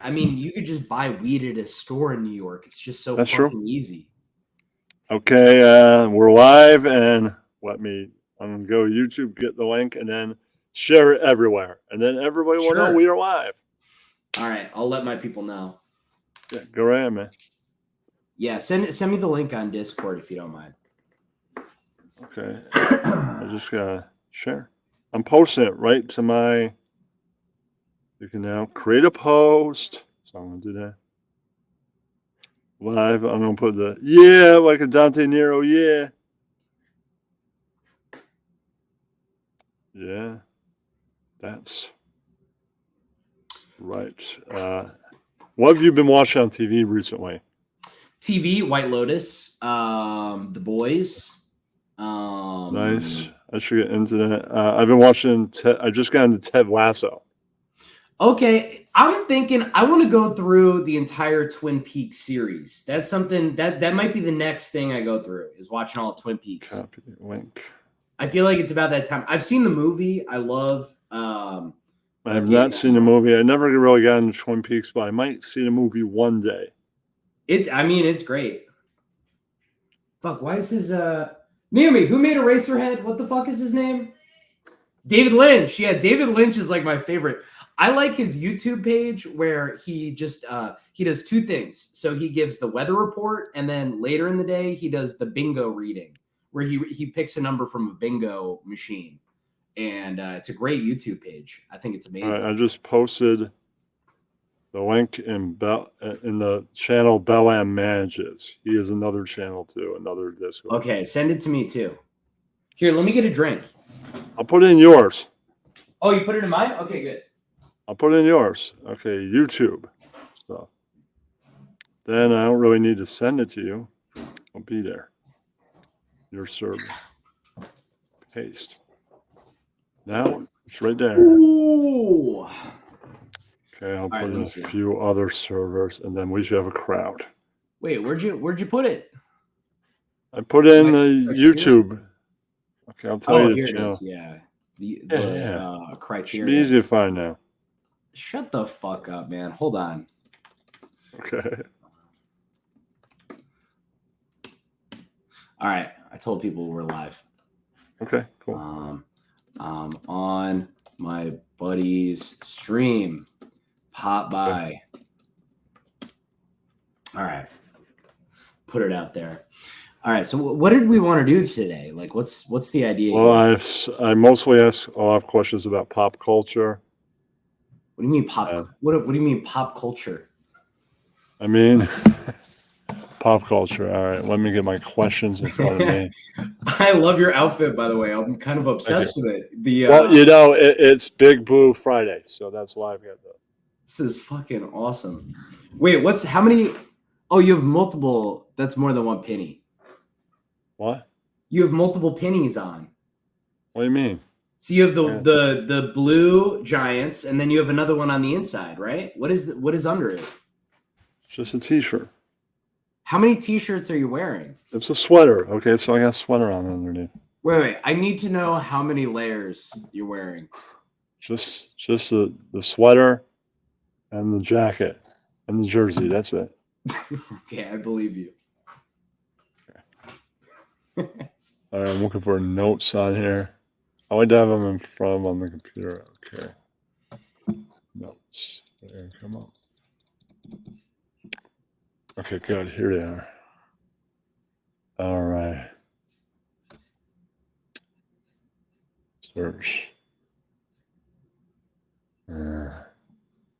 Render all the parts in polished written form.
I mean, you could just buy weed at a store in New York. It's just so That's true. fucking easy. Okay, we're live, and I'm gonna go YouTube, get the link, and then share it everywhere, and then everybody will know Sure. we are live. All right, I'll let my people know. Yeah, go right ahead, man. Yeah, send me the link on Discord if you don't mind. Okay, I just gotta share. I'm posting it right to my. You can now create a post. So I'm gonna do that live. I'm gonna put like a Dante Nero. Yeah, that's right. What have you been watching on TV recently? TV, White Lotus, The Boys. Nice. I should get into that. I've been watching. I just got into Ted Lasso. Okay, I'm thinking I want to go through the entire Twin Peaks series. That's something that might be the next thing I go through is watching all of Twin Peaks. Copy link. I feel like it's about that time. I've seen the movie. I love. I have not seen the movie. I never really got into Twin Peaks, but I might see the movie one day. It's great. Fuck, why is his Naomi, who made Eraserhead? What the fuck is his name? David Lynch. Yeah, David Lynch is like my favorite. I like his YouTube page where he just he does two things. So he gives the weather report, and then later in the day he does the bingo reading, where he picks a number from a bingo machine, and it's a great YouTube page. I think it's amazing. I just posted the link in the channel Bellam Manages. He has another channel too, another Discord. Okay, send it to me too. Here, let me get a drink. I'll put it in yours. Oh, you put it in mine? Okay, good. I'll put it in yours. Okay, YouTube stuff. Then I don't really need to send it to you. I'll be there. Your server. Paste. Now it's right there. Ooh. Okay, I'll put in a few other servers, and then we should have a crowd. Wait, where'd you put it? I put in the YouTube. Okay, I'll tell you the channel. Yeah. The criteria. Should be easy to find now. Shut the fuck up, man. Hold on. Okay. All right. I told people we're live. Okay, cool. On my buddy's stream. Pop by. Okay. All right. Put it out there. All right. So what did we want to do today? Like, what's the idea? Well, I mostly ask a lot of questions about pop culture. What do you mean pop? What do you mean pop culture? I mean, pop culture. All right. Let me get my questions in front of me. I love your outfit, by the way. I'm kind of obsessed with it. Well, it's Big Blue Friday, so that's why I've got that. This is fucking awesome. Wait, how many? Oh, you have multiple. That's more than one penny. What? You have multiple pennies on. What do you mean? So you have the blue Giants, and then you have another one on the inside, right? What is under it? Just a t-shirt. How many t-shirts are you wearing? It's a sweater. Okay, so I got a sweater on underneath. Wait. I need to know how many layers you're wearing. Just the sweater and the jacket and the jersey. That's it. Okay, I believe you. Okay. All right, I'm looking for notes on here. I would have them in front on the computer. Okay. Notes. There, come on. Okay, good. Here they are. All right. Search.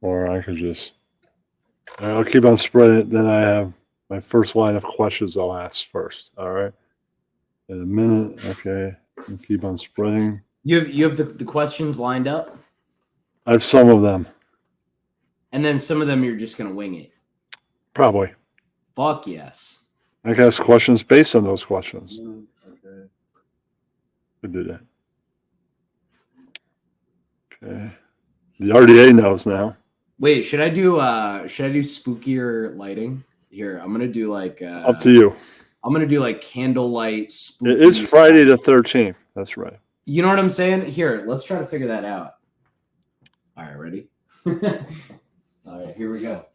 Or I could just. I'll keep on spreading it. Then I have my first line of questions I'll ask first. All right. In a minute. Okay. I'll keep on spreading. You have the questions lined up? I have some of them. And then some of them you're just going to wing it? Probably. Fuck yes. I can ask questions based on those questions. Okay. We do that. Okay. The RDA knows now. Wait, should I do spookier lighting? Here, I'm gonna do like up to you. I'm gonna do like candlelight. It is Friday the 13th. That's right. You know what I'm saying? Here, let's try to figure that out. All right, ready? All right, here we go.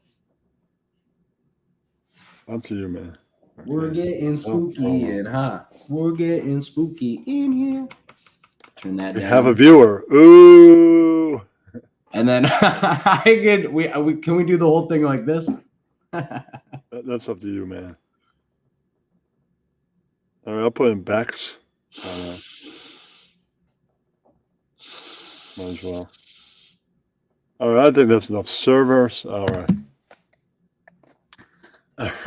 Up to you, man. Okay. We're getting spooky and hot. We're getting spooky in here. Turn that We down. have a viewer. Ooh. And then I can can we do the whole thing like this? That's up to you, man. All right, I'll put in Bex. Might as well. All right, I think that's enough servers. All right.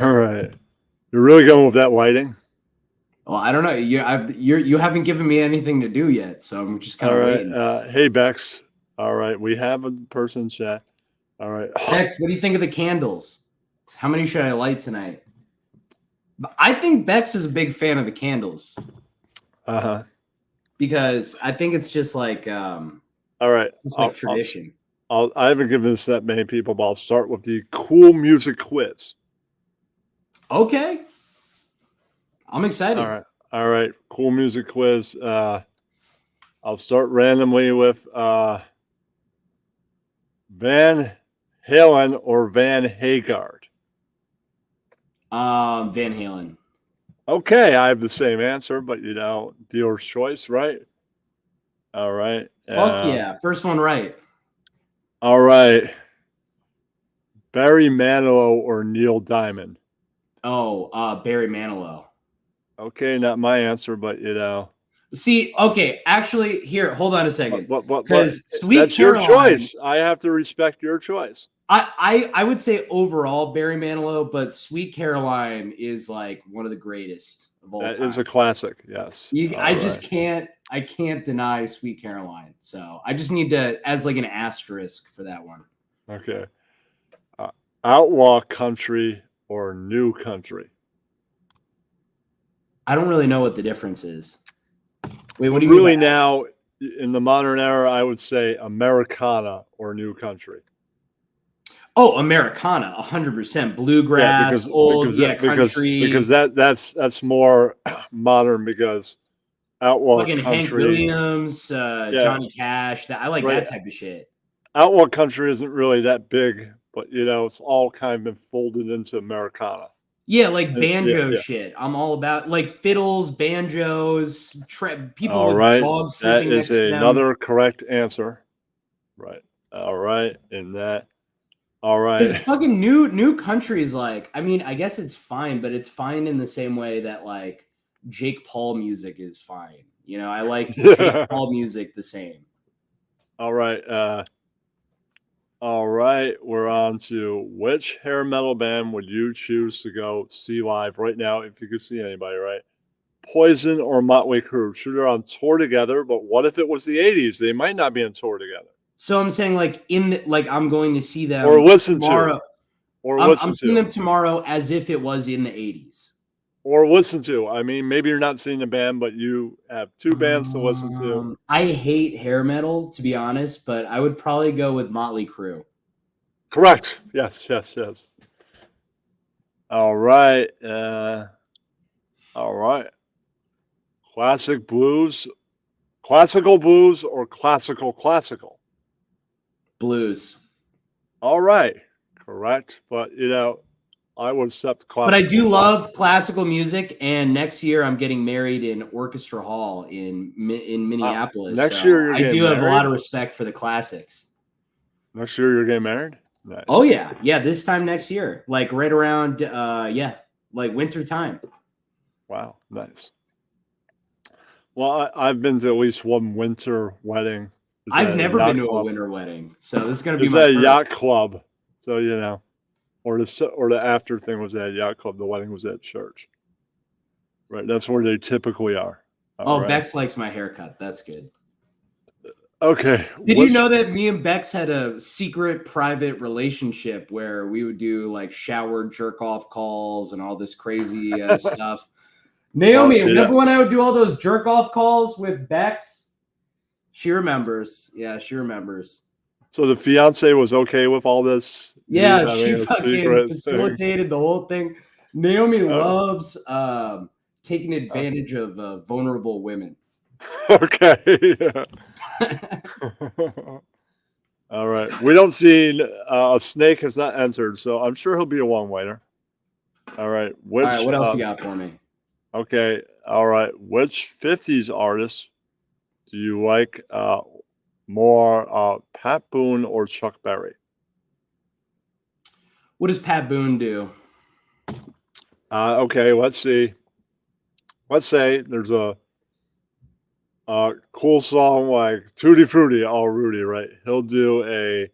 All right. You're really going with that lighting? Well, I don't know. You haven't given me anything to do yet, so I'm just kind All of right. waiting. Hey, Bex. All right. We have a person chat. All right. Bex, what do you think of the candles? How many should I light tonight? I think Bex is a big fan of the candles. Uh-huh. Because I think it's just like all right. It's like tradition. I haven't given this that many people, but I'll start with the cool music quiz. Okay. I'm excited. All right. Cool music quiz. I'll start randomly with Van Halen or Van Haggard. Van Halen. Okay, I have the same answer, but dealer's choice, right? All right. Fuck yeah. First one right. All right. Barry Manilow or Neil Diamond? Oh, Barry Manilow. Okay, not my answer, but See, okay, actually, here, hold on a second. Because Sweet Caroline, your choice. I have to respect your choice. I would say overall Barry Manilow, but Sweet Caroline is like one of the greatest of all time. That is a classic, yes. I can't deny Sweet Caroline. So I just need to, as like an asterisk for that one. Okay. Outlaw country or new country? I don't really know what the difference is. Wait, what do you really mean? Now, in the modern era, I would say Americana or new country. Oh, Americana, 100%. Bluegrass, country. Because that's more modern. Because outlaw fucking country, Hank Williams, Johnny Cash. I like that type of shit. Outlaw country isn't really that big, but it's all kind of been folded into Americana. Yeah, like banjo shit. I'm all about like fiddles, banjos, people with dogs sleeping next to them. That is another correct answer. Right. All right. In that. All right. Because fucking new country is like, I mean, I guess it's fine, but it's fine in the same way that like Jake Paul music is fine. I like Jake Paul music the same. All right. All right, we're on to which hair metal band would you choose to go see live right now if you could see anybody, right? Poison or Motley Crue? Sure, they're on tour together, but what if it was the 80s? They might not be on tour together. So I'm saying I'm going to see them or listen tomorrow. To. Or I'm listen to. Seeing them tomorrow as if it was in the 80s. Or listen to. I mean, maybe you're not seeing the band, but you have two bands to listen to. I hate hair metal, to be honest, but I would probably go with Motley Crue. Correct. Yes. All right. All right. Classical blues or classical? Blues. All right. Correct. But, I would accept classical. But I do love classical music, and next year I'm getting married in Orchestra Hall in Minneapolis. Next year I do have a lot of respect for the classics. Next year you're getting married? Nice. Oh yeah, this time next year, like right around like winter time. Wow, nice. Well, I've been to at least one winter wedding. I've never been to a winter wedding, so this is going to be my first. Yacht club, so or the after thing was at a yacht club. The wedding was at church. Right, that's where they typically are. Right. Bex likes my haircut. That's good. Okay. Did you know that me and Bex had a secret private relationship where we would do like shower jerk off calls and all this crazy stuff? Naomi, remember when I would do all those jerk off calls with Bex? She remembers. Yeah, she remembers. So the fiance was okay with all this? Yeah, she fucking facilitated the whole thing. Naomi loves taking advantage of vulnerable women. Okay. Yeah. All right. We don't see a snake has not entered, so I'm sure he'll be a long waiter. All right. All right, what else you got for me? Okay. All right. Which 50s artist do you like more, Pat Boone or Chuck Berry? What does Pat Boone do? Okay. Let's see. Let's say there's a cool song like Tutti Frutti, All Rudy, right? He'll do a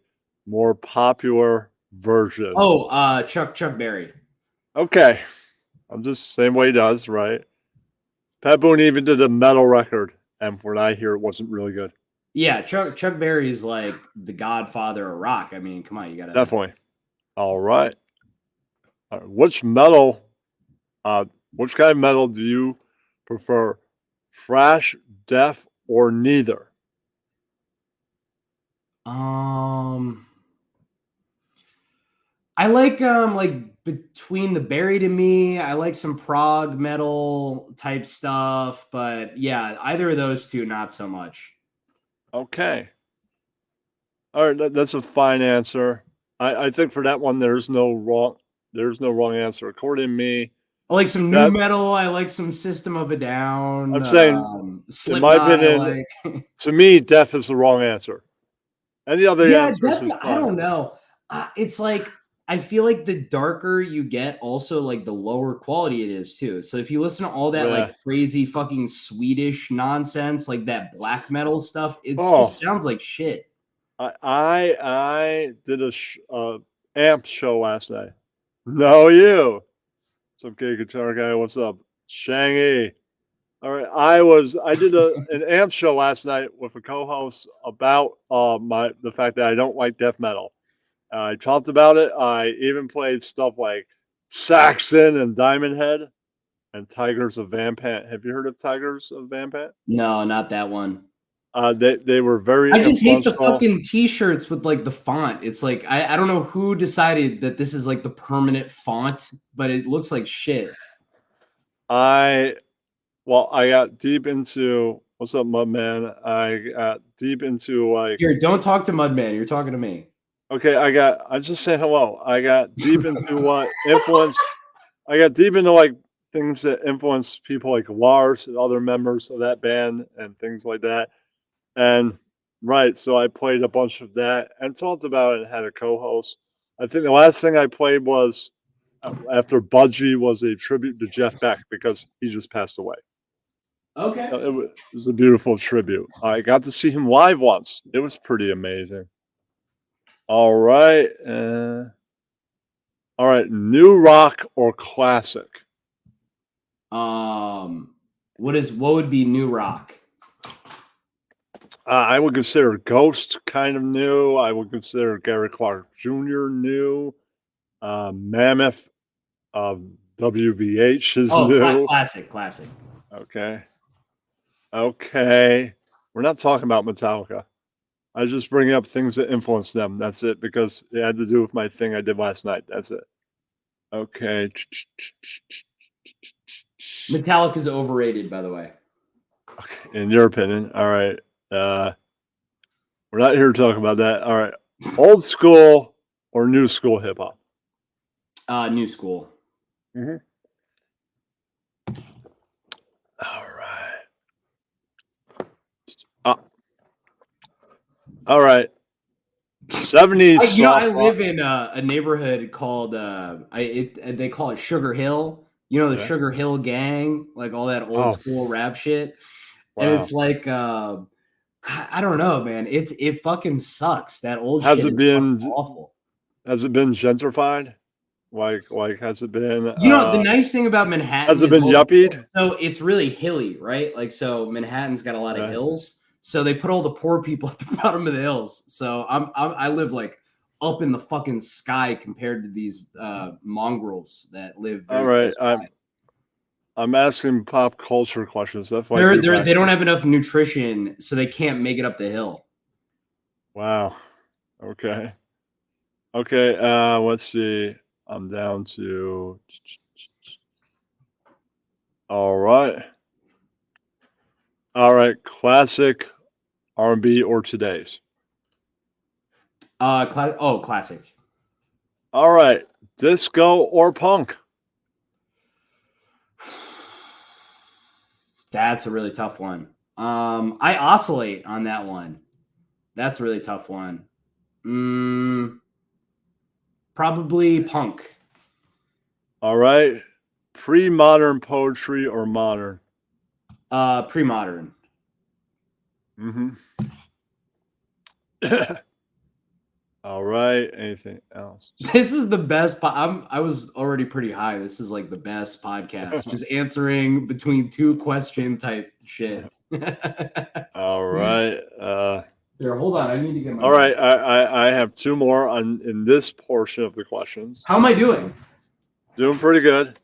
more popular version. Oh, Chuck Berry. Okay. I'm just same way he does, right? Pat Boone even did a metal record, and from what I hear, it wasn't really good. Yeah, Chuck Berry is like the godfather of rock. I mean, come on, you gotta Definitely. All right. Which metal, which kind of metal do you prefer? Thrash, death, or neither? I like between the Buried and Me, I like some prog metal type stuff, but yeah, either of those two, not so much. Okay. All right, that's a fine answer. I think for that one, there's no wrong answer. According to me, I like some new that metal. I like some System of a Down. I'm saying, in my Slipknot. I opinion, like. to me, death is the wrong answer. Any other Yeah, answers is definitely. I fine. don't know. It's like I feel like the darker you get, also like the lower quality it is too. So if you listen to all that Yeah. like crazy fucking Swedish nonsense, like that black metal stuff, it Oh. just sounds like shit. I did a amp show last night. No, you. What's up, gay guitar guy? What's up, Shangy? All right, I did an amp show last night with a co-host about the fact that I don't like death metal. I talked about it. I even played stuff like Saxon and Diamond Head and Tigers of Vampant. Have you heard of Tigers of Vampant? No, not that one. They were very I just hate the influential. fucking t-shirts with like the font. It's like I don't know who decided that this is like the permanent font, but it looks like shit. I got deep into what's up, Mudman? I got deep into like Here, don't talk to Mudman. You're talking to me. okay, I just saying hello. I got deep into what influenced I got deep into like things that influenced people like Lars and other members of that band and things like that. And right, so I played a bunch of that and talked about it and had a co-host. I think the last thing I played was after Budgie was a tribute to Jeff Beck because he just passed away. Okay. It was a beautiful tribute. I got to see him live once. It was pretty amazing. All right. All right. New rock or classic? What would be new rock? I would consider Ghost kind of new. I would consider Gary Clark Jr. new. Mammoth WVH is new. Classic. Okay. Okay. We're not talking about Metallica. I was just bringing up things that influenced them. That's it, because it had to do with my thing I did last night. That's it. Okay. Metallica's overrated, by the way. Okay. In your opinion. All right. We're not here to talk about that. All right. Old school or new school hip hop? New school. Mm-hmm. All right. All right. 70s. I live in a neighborhood called they call it Sugar Hill. You know the Sugar Hill Gang, like all that old school rap shit. Wow. And it's like I don't know, man. It fucking sucks. That old shit is awful. Has it been gentrified? Like has it been the nice thing about Manhattan has it been yuppied? So it's really hilly, right? Like so Manhattan's got a lot of hills. So they put all the poor people at the bottom of the hills. So I live like up in the fucking sky compared to these mongrels that live all right. I'm asking pop culture questions. That's why they don't have enough nutrition, so they can't make it up the hill. Wow. Okay. Let's see. I'm down to all right. Classic R&B or today's? Classic. All right. Disco or punk? That's a really tough one. I oscillate on that one. That's a really tough one. Probably punk. All right. Pre-modern poetry or modern? Pre-modern. Mm-hmm. All right. Anything else? This is the best. I was already pretty high. This is like the best podcast. Just answering between two question type shit. All right. Here, hold on. I need to get my. All right. I have two more in this portion of the questions. How am I doing? Doing pretty good.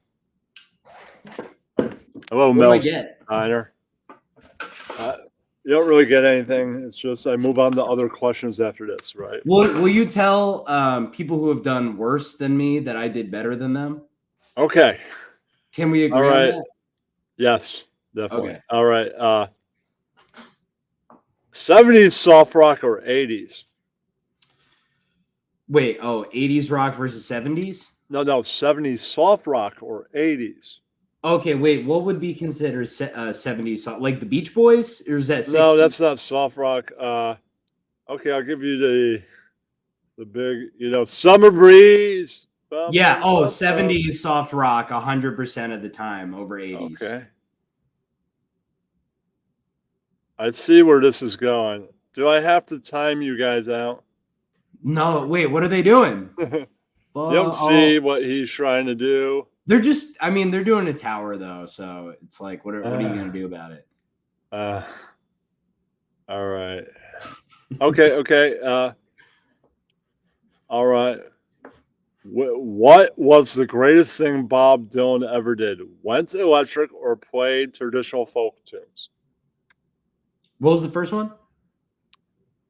Hello, What Mel do I get? Steiner. You don't really get anything. It's just I move on to other questions after this, right? Will you tell people who have done worse than me that I did better than them? Okay. Can we agree All right. on that? Yes, definitely. Okay. All right. 70s soft rock or 80s? Wait, 80s rock versus 70s? No, 70s soft rock or 80s? Okay, wait, what would be considered 70s soft? Like the Beach Boys? Or is that 60s? No, that's not soft rock. Okay, I'll give you the big, Summer Breeze. Yeah, 70s soft rock 100% of the time over 80s. Okay. I see where this is going. Do I have to time you guys out? No, wait, what are they doing? You don't see what he's trying to do. They're just, they're doing a tower though, so it's like, what are you gonna do about it? All right. Okay. All right. What was the greatest thing Bob Dylan ever did? Went electric or played traditional folk tunes? What was the first one?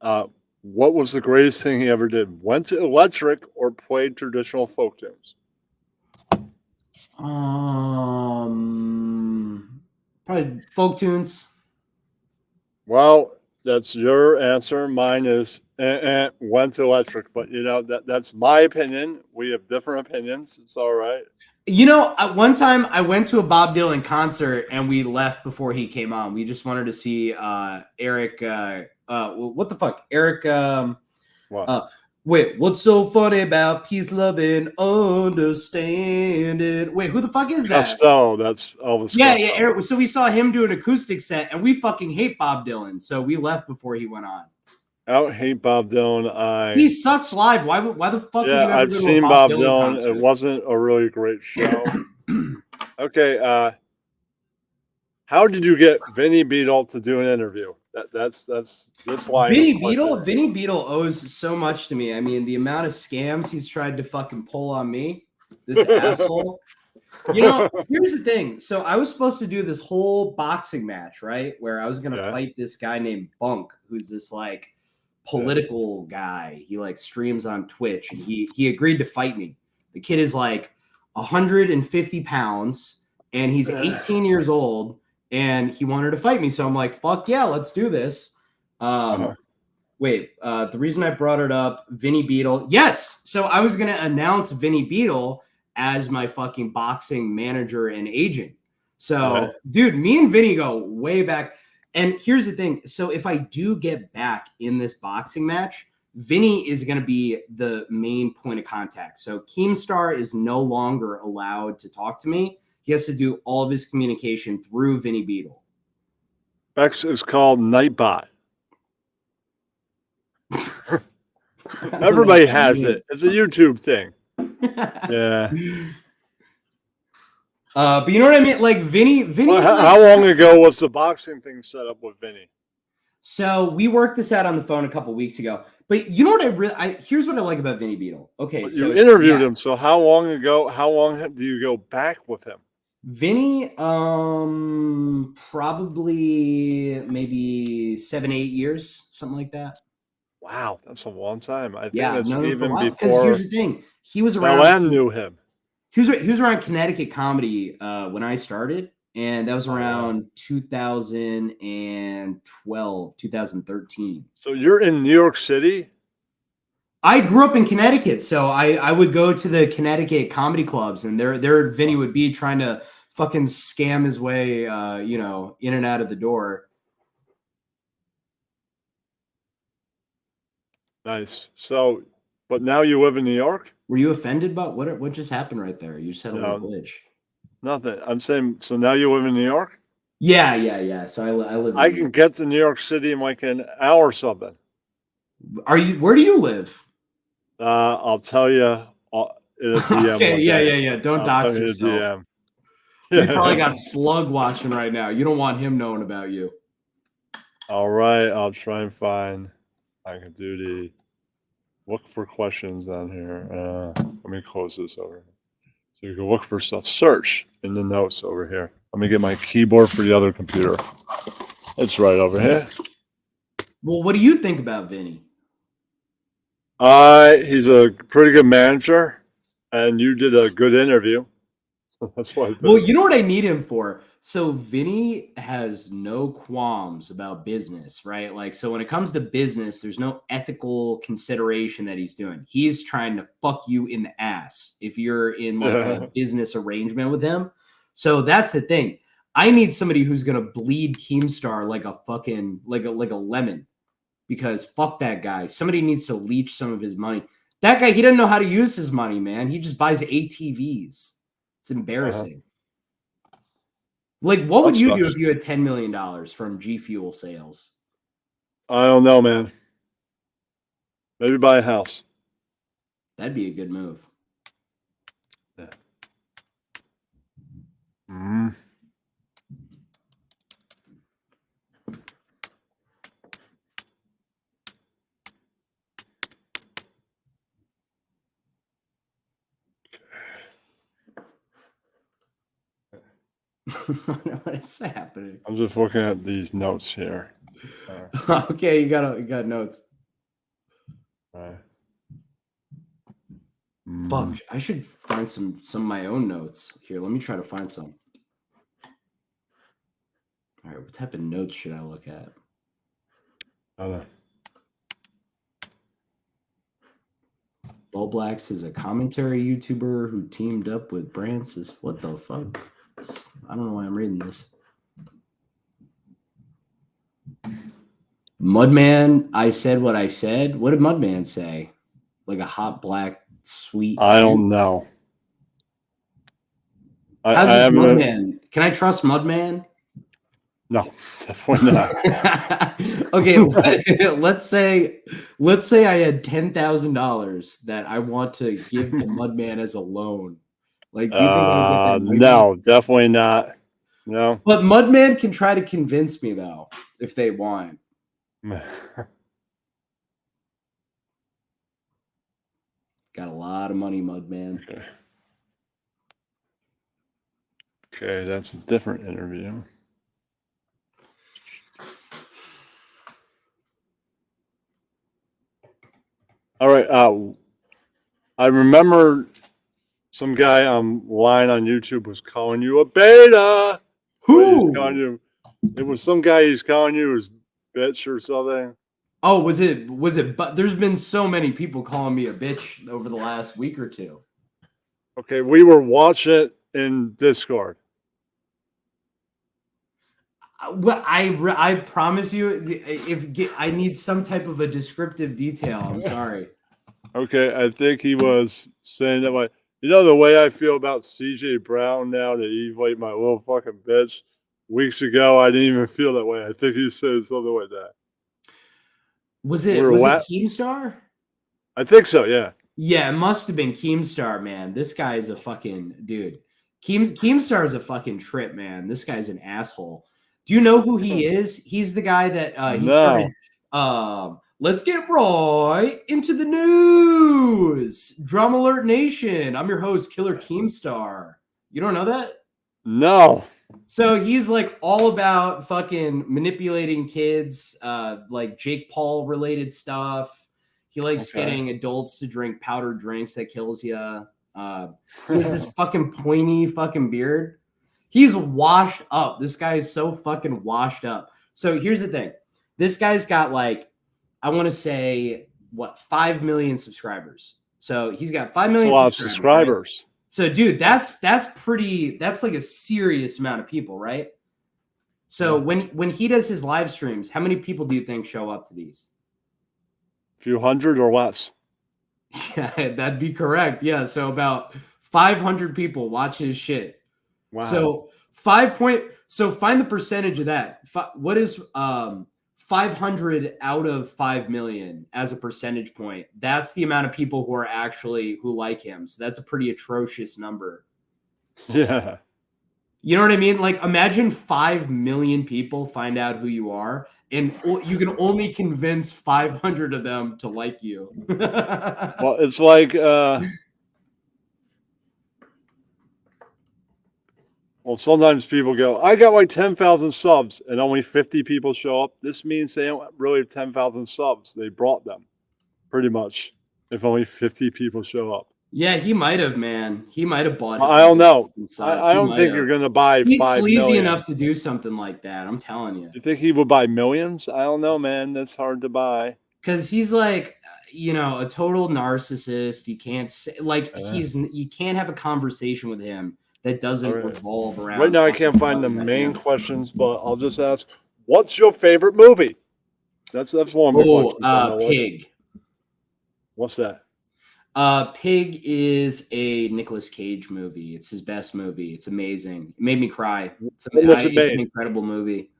What was the greatest thing he ever did? Went electric or played traditional folk tunes? Probably folk tunes. Well, that's your answer. Mine is went electric, but that's my opinion. We have different opinions. It's all right. At one time I went to a Bob Dylan concert and we left before he came on. We just wanted to see Eric. What the fuck, Eric? What? Wait, what's so funny about peace, love, and understanding? Wait, who the fuck is that? Costello, that's Elvis. Yeah, Costello. yeah. Eric, so we saw him do an acoustic set, and we fucking hate Bob Dylan, so we left before he went on. I don't hate Bob Dylan. He sucks live. Why the fuck? Yeah, I've seen Bob Dylan. It wasn't a really great show. Okay. How did you get Vinny Beetle to do an interview? That's this line. Vinny Beetle owes so much to me. I mean, the amount of scams he's tried to fucking pull on me, this asshole. Here's the thing. So I was supposed to do this whole boxing match, right? Where I was gonna fight this guy named Bunk, who's this like political guy. He like streams on Twitch, and he agreed to fight me. The kid is like 150 pounds, and he's 18 years old. And he wanted to fight me. So I'm like, fuck yeah, let's do this. Wait, the reason I brought it up, Vinny Beetle. Yes. So I was going to announce Vinny Beetle as my fucking boxing manager and agent. So, dude, me and Vinny go way back. And here's the thing. So if I do get back in this boxing match, Vinny is going to be the main point of contact. So Keemstar is no longer allowed to talk to me. He has to do all of his communication through Vinny Beetle. Bex is called Nightbot. Everybody has it. It's a YouTube thing. Yeah. But you know what I mean? Like Vinny. Well, how long ago was the boxing thing set up with Vinny? So we worked this out on the phone a couple weeks ago. But you know what here's what I like about Vinny Beetle. Okay, so you interviewed him. So how long do you go back with him? Vinny, probably maybe 7-8 years, something like that. Wow, that's a long time. I think that's even before. Because here's the thing, he was around. Milan knew him. He was around Connecticut comedy when I started, and that was around 2012, 2013. So you're in New York City? I grew up in Connecticut, so I would go to the Connecticut comedy clubs, and there Vinny would be trying to fucking scam his way, in and out of the door. Nice. So, but now you live in New York? Were you offended by what just happened right there? You just had a little No, glitch. nothing. I'm saying, so now you live in New York? Yeah. So I live. I can get to New York City in like an hour or something. Where do you live? I'll tell you in a DM. Okay, one yeah. day. Don't I'll dox tell you in a yourself. DM. You probably got Slug watching right now. You don't want him knowing about you. All right, I'll try and find. I can do the look for questions on here. Let me close this over here. So you can look for stuff. Search in the notes over here. Let me get my keyboard for the other computer. It's right over here. Well, what do you think about Vinny? He's a pretty good manager, and you did a good interview. That's why. Well, you know what I need him for? So Vinny has no qualms about business, right? Like, so when it comes to business, there's no ethical consideration that he's doing. He's trying to fuck you in the ass if you're in like a business arrangement with him. So that's the thing. I need somebody who's gonna bleed Keemstar like a fucking like a lemon, because fuck that guy. Somebody needs to leech some of his money. That guy, he doesn't know how to use his money, man. He just buys ATVs. It's embarrassing. Like, what would you do if you had $10 million from G Fuel sales? I don't know, man. Maybe buy a house. That'd be a good move. Yeah. Mm-hmm. What is happening? I'm just looking at these notes here. Okay, you got notes. Right. Fuck, I should find some of my own notes. Here, let me try to find some. All right, what type of notes should I look at? I don't know. Bull Blacks is a commentary YouTuber who teamed up with Brancis. What the fuck? I don't know why I'm reading this. Mudman, I said what I said. What did Mudman say? Like a hot black sweet. I don't know. How's this Mudman? Can I trust Mudman? No, definitely not. Okay, let's say I had $10,000 that I want to give to Mudman as a loan. Like, do you think I would get that? No, definitely not. No. But Mudman can try to convince me though, if they want. Got a lot of money, Mudman. Okay, that's a different interview. All right. I remember some guy online on YouTube was calling you a beta. Who? It was some guy he's calling you his bitch or something. Oh, was it? But there's been so many people calling me a bitch over the last week or two. Okay, we were watching it in Discord. Well, I promise you, if I need some type of a descriptive detail, I'm sorry. Okay, I think he was saying that the way I feel about CJ Brown now that he like my little fucking bitch. Weeks ago, I didn't even feel that way. I think he said something like that. Was it Keemstar? I think so, yeah. Yeah, it must have been Keemstar, man. This guy is a fucking dude. Keemstar is a fucking trip, man. This guy's an asshole. Do you know who he is? He's the guy that started. Let's get right into the news. Drum Alert Nation. I'm your host, Killer Keemstar. You don't know that? No. So he's like all about fucking manipulating kids, like Jake Paul related stuff. He likes getting adults to drink powdered drinks that kills you. He has this fucking pointy fucking beard. He's washed up. This guy is so fucking washed up. So here's the thing. This guy's got like, I want to say what 5 million subscribers. So he's got 5 That's a million lot of subscribers. subscribers. Right? So dude, that's like a serious amount of people, right? So when he does his live streams, how many people do you think show up to these? A few hundred or less. Yeah, that'd be correct. Yeah, so about 500 people watch his shit. Wow. So so find the percentage of that. What is 500 out of 5 million as a percentage point? That's the amount of people who like him. So that's a pretty atrocious number. Yeah. You know what I mean? Like, imagine 5 million people find out who you are, and you can only convince 500 of them to like you. Well, it's like, sometimes people go, I got like 10,000 subs, and only 50 people show up. This means they don't really have 10,000 subs. They brought them, pretty much, if only 50 people show up. Yeah, he might have, man. He might have bought it. I don't know. I don't think you're going to buy He's 5 sleazy million. enough to do something like that. I'm telling you. You think he would buy millions? I don't know, man. That's hard to buy. Because he's like, a total narcissist. You can't say, you can't have a conversation with him that doesn't revolve around. Right now, I can't find the main questions, but I'll just ask, what's your favorite movie? That's one of the questions. Pig. What's that? Pig is a Nicolas Cage movie. It's his best movie. It's amazing. It made me cry. It's an incredible movie.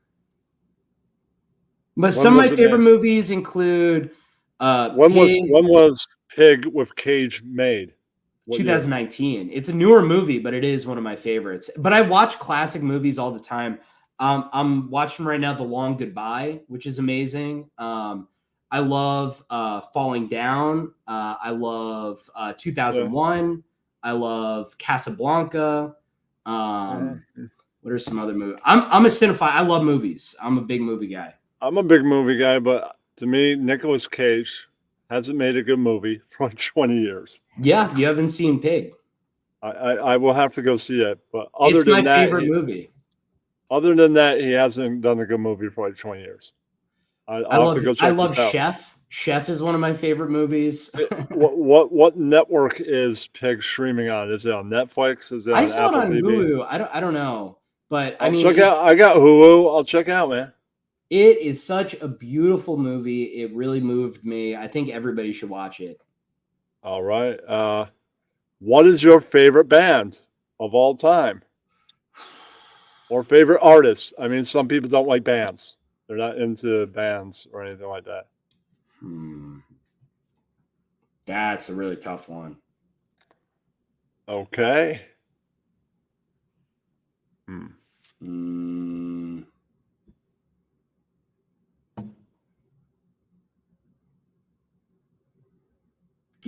But some of my favorite movies include when was Pig with Cage made? 2019. It's a newer movie, but it is one of my favorites. But I watch classic movies all the time. I'm watching right now The Long Goodbye, which is amazing. I love Falling Down. I love 2001. I love Casablanca. What are some other movies? I'm a cinephile. I love movies. I'm a big movie guy. I'm a big movie guy, but to me, Nicolas Cage hasn't made a good movie for 20 years. Yeah, you haven't seen Pig. I will have to go see it. But it's my favorite movie. Other than that, he hasn't done a good movie for 20 years. I love Chef. Chef is one of my favorite movies. What network is Pig streaming on? Is it on Netflix? Is it on Apple TV? Hulu. I don't know, but I got Hulu. I'll check it out, man. It is such a beautiful movie. It really moved me. I think everybody should watch it. All right. What is your favorite band of all time? Or favorite artist? I mean, some people don't like bands. They're not into bands or anything like that. That's a really tough one. Okay. Give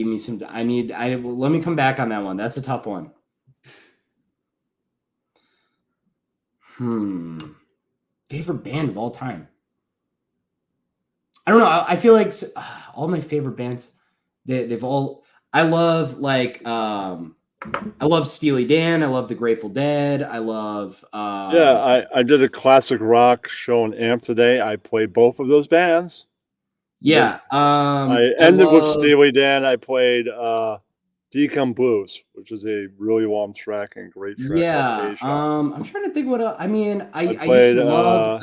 me some. Let me come back on that one. That's a tough one. Favorite band of all time. I don't know. I feel like all my favorite bands, they've all. I love I love Steely Dan. I love the Grateful Dead. I love. I did a classic rock show in AMP today. I played both of those bands. Yeah. I ended with Steely Dan. I played Decom Blues, which is a really long track and great track. Yeah. I'm trying to think what else. I mean, I used to love.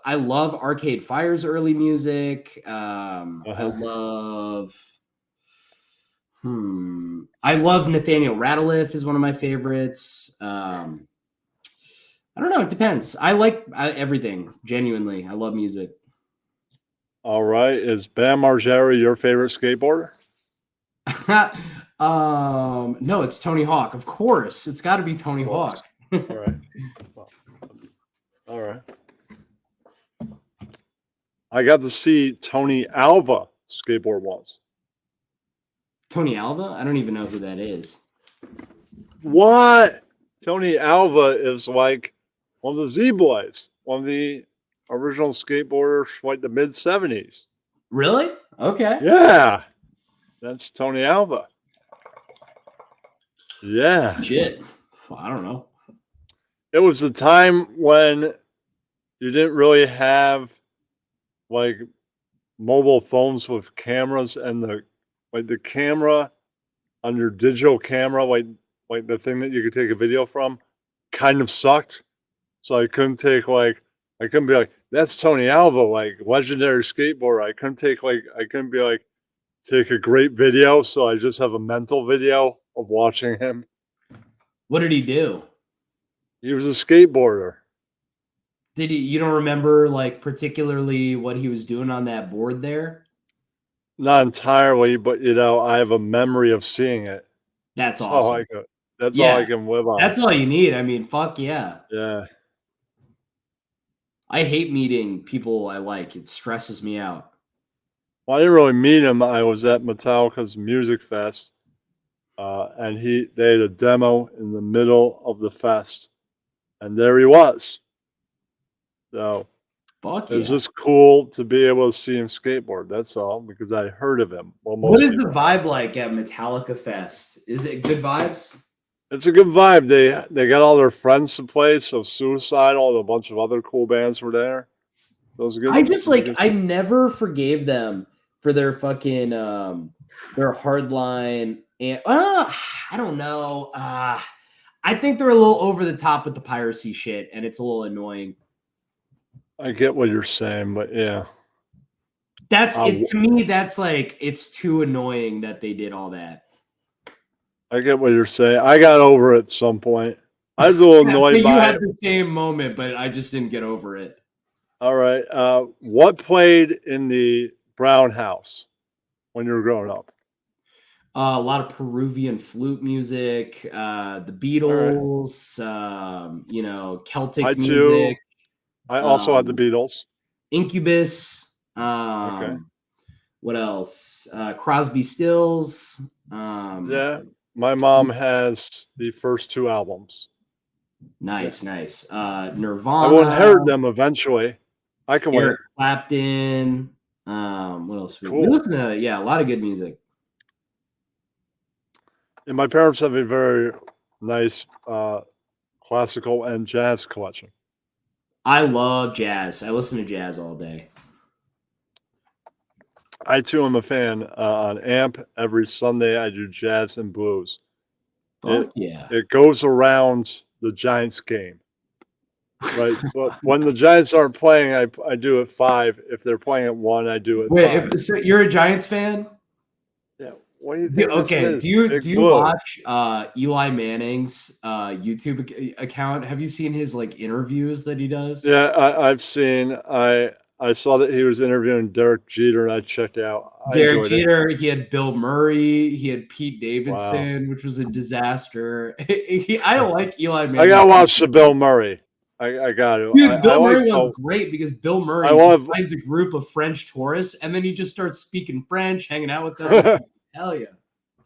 I love Arcade Fire's early music. I love. I love Nathaniel Rateliff is one of my favorites. I don't know. It depends. I like everything. Genuinely, I love music. All right. Is Bam Margera your favorite skateboarder? No, it's Tony Hawk. Of course. It's got to be Tony Hawk. All right. All right. I got to see Tony Alva skateboard once. Tony Alva? I don't even know who that is. What? Tony Alva is like one of the Z-Boys, one of the original skateboarders from like the mid-70s. Really? Okay. Yeah. That's Tony Alva. Yeah. Shit. I don't know. It was the time when you didn't really have like mobile phones with cameras, and the camera on your digital camera, like the thing that you could take a video from, kind of sucked. So I couldn't be like, that's Tony Alva, like legendary skateboarder. I couldn't be like, take a great video. So I just have a mental video of watching him. What did he do? He was a skateboarder. Did he? You don't remember like particularly what he was doing on that board there? Not entirely, but I have a memory of seeing it. That's That's all awesome. that's all I can live on. That's all you need. I mean, fuck yeah. Yeah. I hate meeting people I like. It stresses me out. Well, I didn't really meet him. I was at Metallica's Music Fest, and they had a demo in the middle of the fest, and there he was. So Fuck it was yeah. just cool to be able to see him skateboard. That's all, because I heard of him. Well, What is the people vibe like at Metallica Fest? Is it good vibes? It's a good vibe. They got all their friends to play. So Suicidal and a bunch of other cool bands were there. Those are good. I just like I never forgave them for their fucking their hardline and I don't know. I think they're a little over the top with the piracy shit, and it's a little annoying. I get what you're saying, but yeah. That's it to me, that's like it's too annoying that they did all that. I get what you're saying. I got over it at some point. I was a little annoyed by you it. had the same moment, but I just didn't get over it. All right. What played in the Brown House when you were growing up? A lot of Peruvian flute music, the Beatles, Celtic music. I also had the Beatles. Incubus. Okay. What else? Crosby, Stills. Yeah, my mom has the first 2 albums. Nice. Nirvana. I will inherit them eventually. I can Eric wait. Clapton. What else? Cool. We listen to a lot of good music. And my parents have a very nice classical and jazz collection. I love jazz. I listen to jazz all day. I too am a fan. On AMP every Sunday I do jazz and blues. Fuck yeah. It goes around the Giants game. Right. But when the Giants aren't playing, I do it 5. If they're playing at 1, I do it 5. So you're a Giants fan? Yeah. What do you think? Okay. Do you watch Eli Manning's YouTube account? Have you seen his like interviews that he does? Yeah, I've seen. I saw that he was interviewing Derek Jeter, and I checked out. Derek Jeter. He had Bill Murray. He had Pete Davidson, Wow. which was a disaster. I like Eli Manning. I gotta watch the Bill Murray. I got to. Dude, Bill Murray was great because Bill Murray finds a group of French tourists, and then he just starts speaking French, hanging out with them. Hell yeah.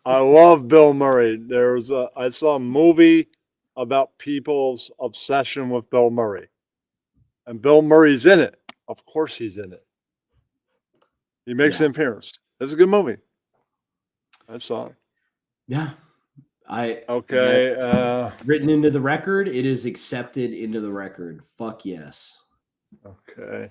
I love Bill Murray. I saw a movie about people's obsession with Bill Murray. And Bill Murray's in it. Of course he's in it. He makes an appearance. It's a good movie. I saw it. Yeah. Okay. Written into the record. It is accepted into the record. Fuck yes. Okay.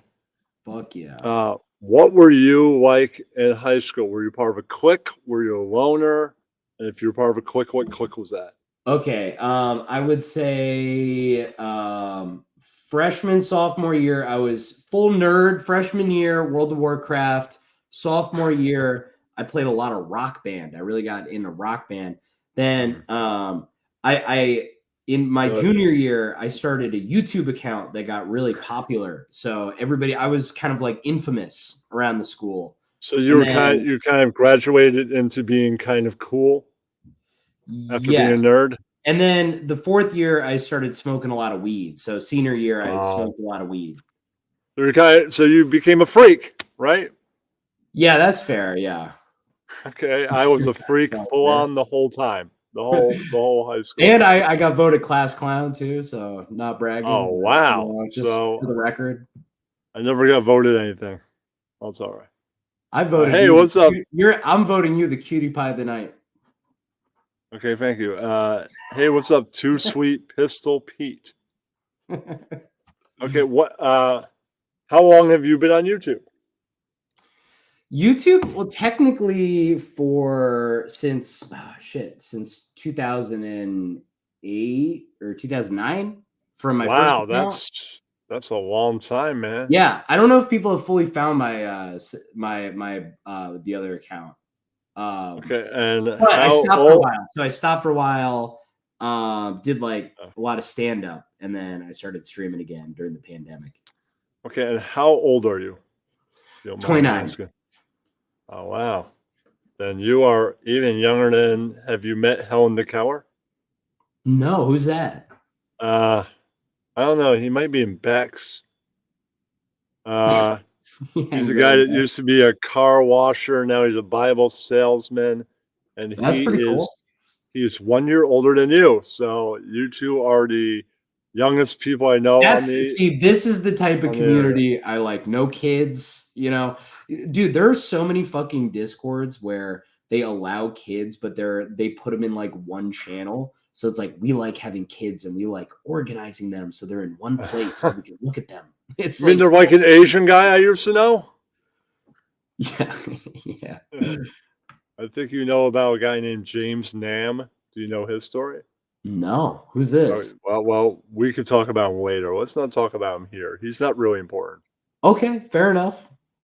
Fuck yeah. What were you like in high school? Were you part of a clique? Were you a loner? And if you're part of a clique, what clique was that? Okay. I would say freshman, sophomore year, I was full nerd. Freshman year, World of Warcraft. Sophomore year, I played a lot of Rock Band. I really got into Rock Band. Then I in my junior year, I started a YouTube account that got really popular. So I was kind of like infamous around the school. So you kind of graduated into being kind of cool after being a nerd? And then the 4th year, I started smoking a lot of weed. So senior year, I smoked a lot of weed. So you became a freak, right? Yeah, that's fair. Yeah. Okay, I was a freak full on the whole time, the whole high school. And I got voted class clown too, so not bragging. Oh wow! Just for the record, I never got voted anything. That's all right. I voted. Hey, what's up? I'm voting you the cutie pie of the night. Okay, thank you. Hey, what's up? Too Sweet Pistol Pete. Okay, what? How long have you been on YouTube? YouTube, well, technically since 2008 or 2009 from my first Wow, account. that's a long time, man. Yeah, I don't know if people have fully found my the other account. Okay, and But I how stopped for a old? while. So I stopped for a while, did like a lot of stand up, and then I started streaming again during the pandemic. Okay, and how old are you? If you don't mind me 29. asking. Oh wow. Then you are even younger than. Have you met Helen DeCower? No, who's that? I don't know. He might be in Bex. Uh, he's a guy that used to be a car washer. Now he's a Bible salesman, and That's pretty cool. he's 1 year older than you. So you two are the youngest people I know on the This is the type of on the area. community I like. No kids, dude. There are so many fucking discords where they allow kids, but they put them in like one channel. So it's like we like having kids and we like organizing them so they're in one place so we can look at them. It's You mean like, they're like an Asian guy I used to know? yeah, yeah. I think you know about a guy named James Nam. Do you know his story? No, who's All right, this? well, we could talk about him later. Let's not talk about him here. He's not really important. Okay, fair enough.